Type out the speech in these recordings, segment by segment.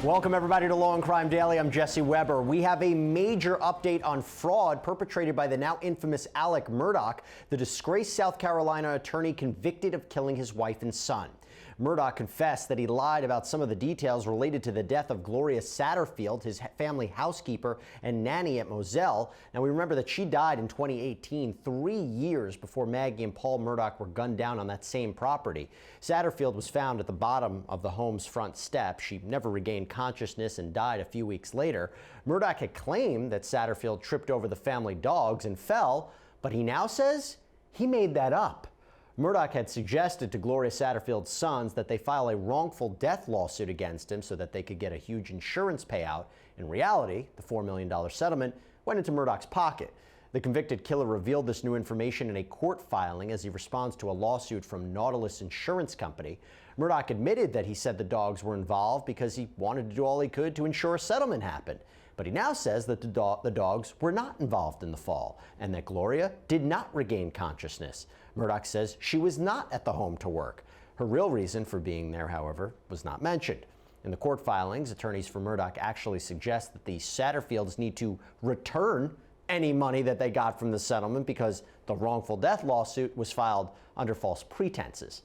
Welcome everybody to Law and Crime Daily. I'm Jesse Weber. We have a major update on fraud perpetrated by the now infamous Alex Murdaugh, the disgraced South Carolina attorney convicted of killing his wife and son. Murdaugh confessed that he lied about some of the details related to the death of Gloria Satterfield, his family housekeeper and nanny at Moselle. Now, we remember that she died in 2018, 3 years before Maggie and Paul Murdaugh were gunned down on that same property. Satterfield was found at the bottom of the home's front steps. She never regained consciousness and died a few weeks later. Murdaugh had claimed that Satterfield tripped over the family dogs and fell, but he now says he made that up. Murdaugh had suggested to Gloria Satterfield's sons that they file a wrongful death lawsuit against him so that they could get a huge insurance payout. In reality, the $4 million settlement went into Murdaugh's pocket. The convicted killer revealed this new information in a court filing as he responds to a lawsuit from Nautilus Insurance Company. Murdaugh admitted that he said the dogs were involved because he wanted to do all he could to ensure a settlement happened. But he now says that the dogs were not involved in the fall and that Gloria did not regain consciousness. Murdaugh says she was not at the home to work. Her real reason for being there, however, was not mentioned. In the court filings, attorneys for Murdaugh actually suggest that the Satterfields need to return any money that they got from the settlement because the wrongful death lawsuit was filed under false pretenses.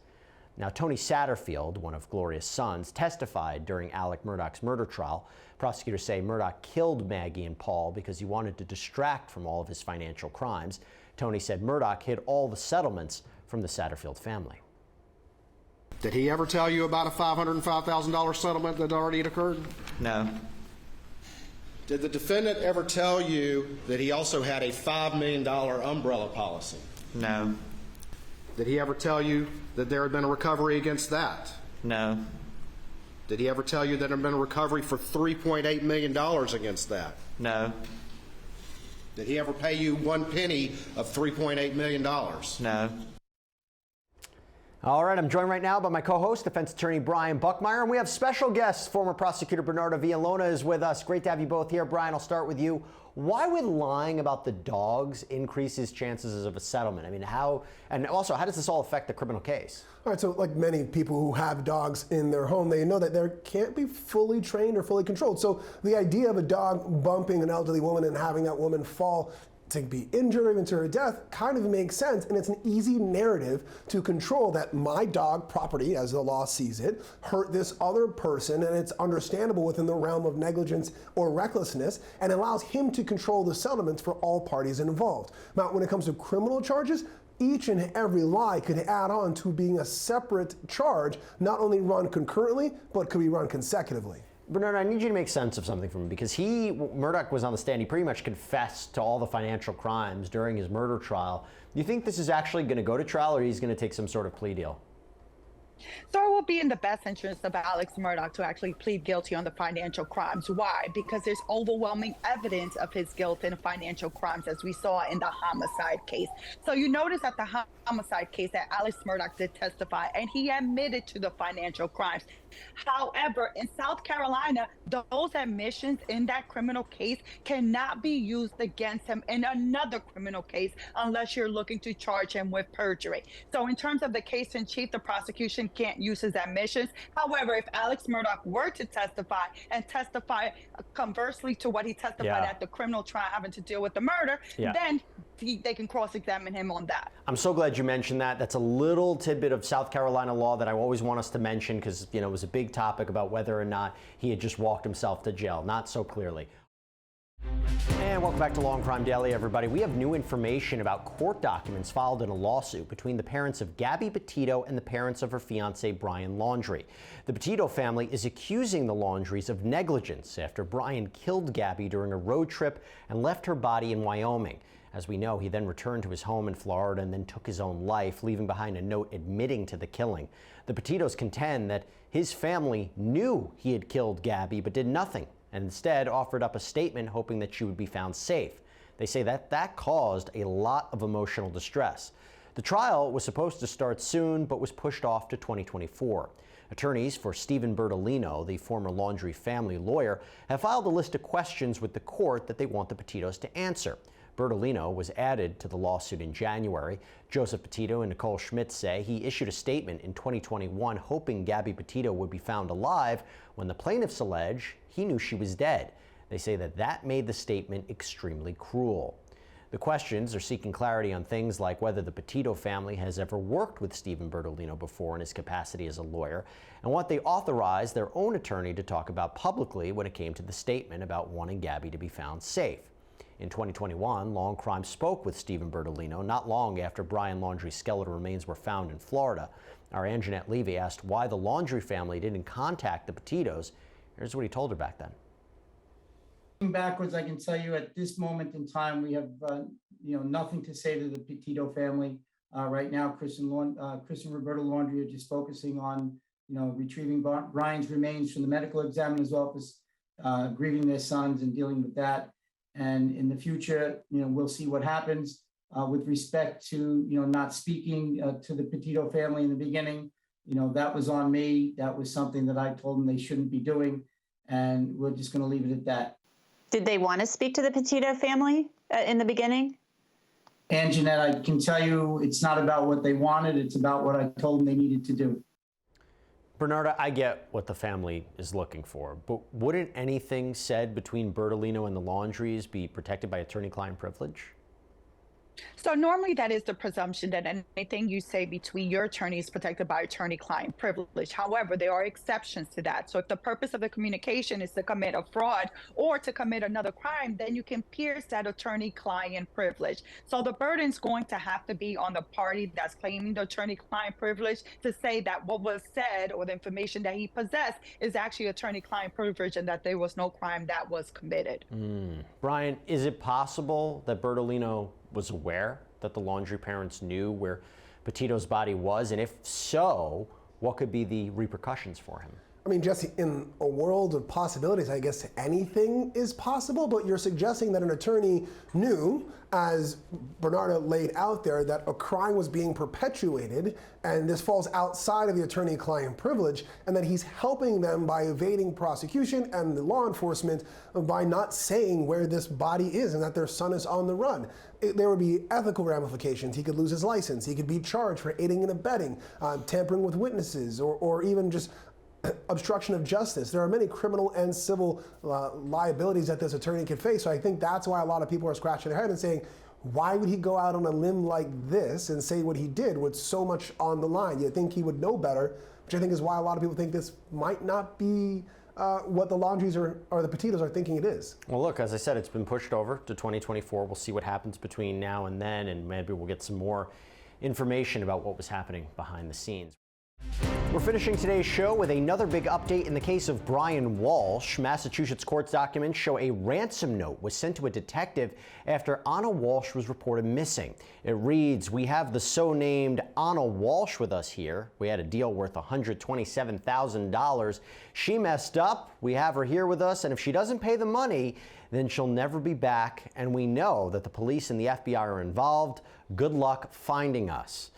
Now, Tony Satterfield, one of Gloria's sons, testified during Alex Murdaugh's murder trial. Prosecutors say Murdaugh killed Maggie and Paul because he wanted to distract from all of his financial crimes. Tony said Murdaugh hid all the settlements from the Satterfield family. Did he ever tell you about a $505,000 settlement that already had occurred? No. Did the defendant ever tell you that he also had a $5 million umbrella policy? No. Did he ever tell you that there had been a recovery against that? No. Did he ever tell you that there had been a recovery for $3.8 million against that? No. Did he ever pay you 1 penny of $3.8 million? No. All right, I'm joined right now by my co-host, defense attorney Brian Buckmeyer, and we have special guests. Former prosecutor Bernardo Villalona is with us. Great to have you both here. Brian, I'll start with you. Why would lying about the dogs increase his chances of a settlement? I mean, how does this all affect the criminal case? All right, so like many people who have dogs in their home, they know that they can't be fully trained or fully controlled. So the idea of a dog bumping an elderly woman and having that woman fall to be injured or even to her death kind of makes sense, and it's an easy narrative to control that my dog property, as the law sees it, hurt this other person, and it's understandable within the realm of negligence or recklessness, and allows him to control the settlements for all parties involved. Now, when it comes to criminal charges, each and every lie could add on to being a separate charge, not only run concurrently, but could be run consecutively. Bernard, I need you to make sense of something for me, because Murdaugh was on the stand. He pretty much confessed to all the financial crimes during his murder trial. Do you think this is actually going to go to trial, or he's going to take some sort of plea deal? So it will be in the best interest of Alex Murdaugh to actually plead guilty on the financial crimes. Why? Because there's overwhelming evidence of his guilt in financial crimes, as we saw in the homicide case. So you notice that the homicide case that Alex Murdaugh did testify, and he admitted to the financial crimes. However, in South Carolina, those admissions in that criminal case cannot be used against him in another criminal case unless you're looking to charge him with perjury. So in terms of the case in chief, the prosecution can't use his admissions. However, if Alex Murdaugh were to testify and testify conversely to what he testified at the criminal trial having to deal with the murder, then they can cross-examine him on that. I'm so glad you mentioned that. That's a little tidbit of South Carolina law that I always want us to mention, because it was a big topic about whether or not he had just walked himself to jail. Not so clearly. And welcome back to Law and Crime Daily, everybody. We have new information about court documents filed in a lawsuit between the parents of Gabby Petito and the parents of her fiancé, Brian Laundrie. The Petito family is accusing the Laundries of negligence after Brian killed Gabby during a road trip and left her body in Wyoming. As we know, he then returned to his home in Florida and then took his own life, leaving behind a note admitting to the killing. The Petitos contend that his family knew he had killed Gabby but did nothing, and instead offered up a statement hoping that she would be found safe. They say that caused a lot of emotional distress. The trial was supposed to start soon, but was pushed off to 2024. Attorneys for Stephen Bertolino, the former Laundrie family lawyer, have filed a list of questions with the court that they want the Petitos to answer. Bertolino was added to the lawsuit in January. Joseph Petito and Nicole Schmidt say he issued a statement in 2021 hoping Gabby Petito would be found alive when the plaintiffs allege he knew she was dead. They say that made the statement extremely cruel. The questions are seeking clarity on things like whether the Petito family has ever worked with Stephen Bertolino before in his capacity as a lawyer, and what they authorized their own attorney to talk about publicly when it came to the statement about wanting Gabby to be found safe. In 2021, Law&Crime spoke with Stephen Bertolino not long after Brian Laundrie's skeletal remains were found in Florida. Our Anjanette Levy asked why the Laundrie family didn't contact the Petitos. Here's what he told her back then. Backwards, I can tell you at this moment in time, we have nothing to say to the Petito family. Right now, Chris and Roberta Laundrie are just focusing on retrieving Brian's remains from the medical examiner's office, grieving their sons and dealing with that. And in the future, we'll see what happens with respect to not speaking to the Petito family in the beginning. That was on me. That was something that I told them they shouldn't be doing, and we're just going to leave it at that. Did they want to speak to the Petito family in the beginning? And Jeanette, I can tell you it's not about what they wanted, it's about what I told them they needed to do. Bernarda, I get what the family is looking for, but wouldn't anything said between Bertolino and the Laundries be protected by attorney-client privilege? So normally that is the presumption that anything you say between your attorney is protected by attorney-client privilege. However, there are exceptions to that. So if the purpose of the communication is to commit a fraud or to commit another crime, then you can pierce that attorney-client privilege. So the burden's going to have to be on the party that's claiming the attorney-client privilege to say that what was said or the information that he possessed is actually attorney-client privilege and that there was no crime that was committed. Brian, is it possible that Bertolino was aware that the Laundrie parents knew where Petito's body was? And if so, what could be the repercussions for him? I mean, Jesse, in a world of possibilities, I guess anything is possible, but you're suggesting that an attorney knew, as Bernarda laid out there, that a crime was being perpetuated, and this falls outside of the attorney-client privilege, and that he's helping them by evading prosecution and the law enforcement by not saying where this body is and that their son is on the run. There would be ethical ramifications. He could lose his license. He could be charged for aiding and abetting, tampering with witnesses, or even just obstruction of justice. There are many criminal and civil liabilities that this attorney could face. So I think that's why a lot of people are scratching their head and saying, why would he go out on a limb like this and say what he did with so much on the line? You'd think he would know better, which I think is why a lot of people think this might not be what the Laundries or the Petitos are thinking it is. Well, look, as I said, it's been pushed over to 2024. We'll see what happens between now and then, and maybe we'll get some more information about what was happening behind the scenes. We're finishing today's show with another big update in the case of Brian Walsh. Massachusetts court documents show a ransom note was sent to a detective after Anna Walsh was reported missing. It reads, "We have the so-named Anna Walsh with us here. We had a deal worth $127,000. She messed up. We have her here with us, and if she doesn't pay the money, then she'll never be back. And we know that the police and the FBI are involved. Good luck finding us."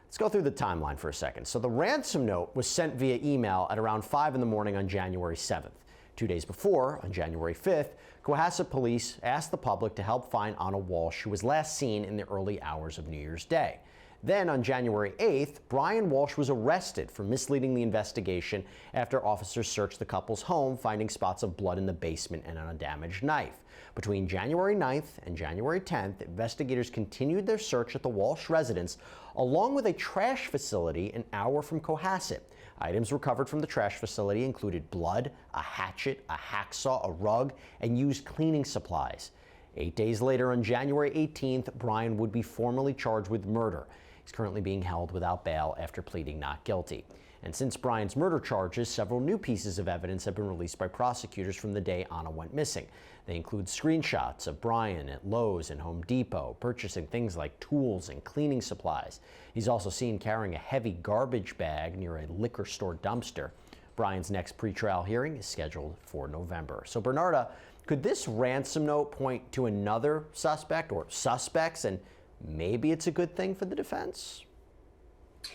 Let's go through the timeline for a second. So the ransom note was sent via email at around 5 in the morning on January 7th. 2 days before, on January 5th, Cohasset police asked the public to help find Anna Walsh, who was last seen in the early hours of New Year's Day. Then on January 8th, Brian Walsh was arrested for misleading the investigation after officers searched the couple's home, finding spots of blood in the basement and on a damaged knife. Between January 9th and January 10th, investigators continued their search at the Walsh residence, along with a trash facility an hour from Cohasset. Items recovered from the trash facility included blood, a hatchet, a hacksaw, a rug, and used cleaning supplies. 8 days later, on January 18th, Brian would be formally charged with murder. He's currently being held without bail after pleading not guilty. And since Brian's murder charges, several new pieces of evidence have been released by prosecutors from the day Anna went missing. They include screenshots of Brian at Lowe's and Home Depot, purchasing things like tools and cleaning supplies. He's also seen carrying a heavy garbage bag near a liquor store dumpster. Brian's next pretrial hearing is scheduled for November. So Bernarda, could this ransom note point to another suspect or suspects, and maybe it's a good thing for the defense?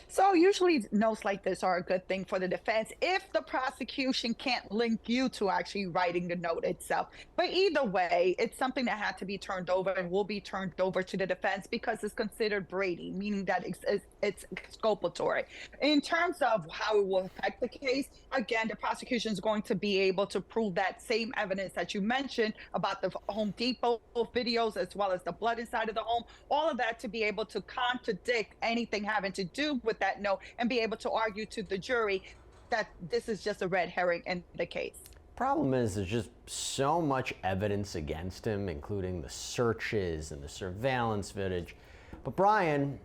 So usually notes like this are a good thing for the defense if the prosecution can't link you to actually writing the note itself. But either way, it's something that had to be turned over and will be turned over to the defense because it's considered Brady, meaning that it's exculpatory. In terms of how it will affect the case, again, the prosecution is going to be able to prove that same evidence that you mentioned about the Home Depot videos, as well as the blood inside of the home, all of that to be able to contradict anything having to do with that note and be able to argue to the jury that this is just a red herring in the case. Problem is, there's just so much evidence against him, including the searches and the surveillance footage. But Brian,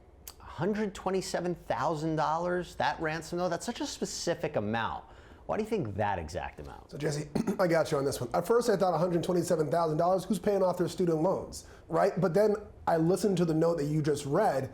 $127,000, that ransom though, that's such a specific amount. Why do you think that exact amount? So Jesse, I got you on this one. At first I thought $127,000, who's paying off their student loans, right? But then I listened to the note that you just read.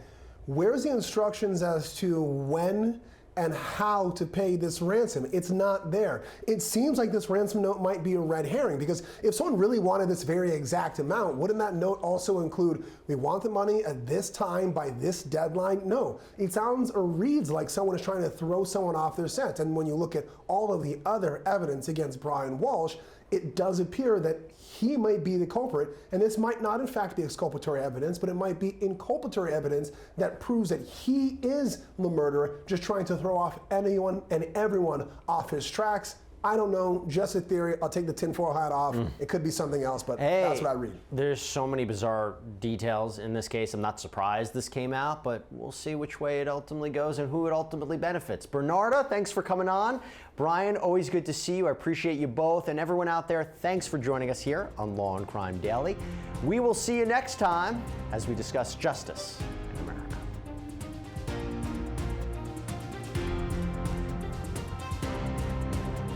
Where's the instructions as to when and how to pay this ransom? It's not there. It seems like this ransom note might be a red herring, because if someone really wanted this very exact amount, wouldn't that note also include, we want the money at this time by this deadline? No, it sounds or reads like someone is trying to throw someone off their scent. And when you look at all of the other evidence against Brian Walsh, it does appear that he might be the culprit, and this might not in fact be exculpatory evidence, but it might be inculpatory evidence that proves that he is the murderer, just trying to throw off anyone and everyone off his tracks. I don't know, just a theory. I'll take the tinfoil hat off. It could be something else, but that's what I read. There's so many bizarre details in this case. I'm not surprised this came out, but we'll see which way it ultimately goes and who it ultimately benefits. Bernarda, thanks for coming on. Brian, always good to see you. I appreciate you both. And everyone out there, thanks for joining us here on Law and Crime Daily. We will see you next time as we discuss justice in America.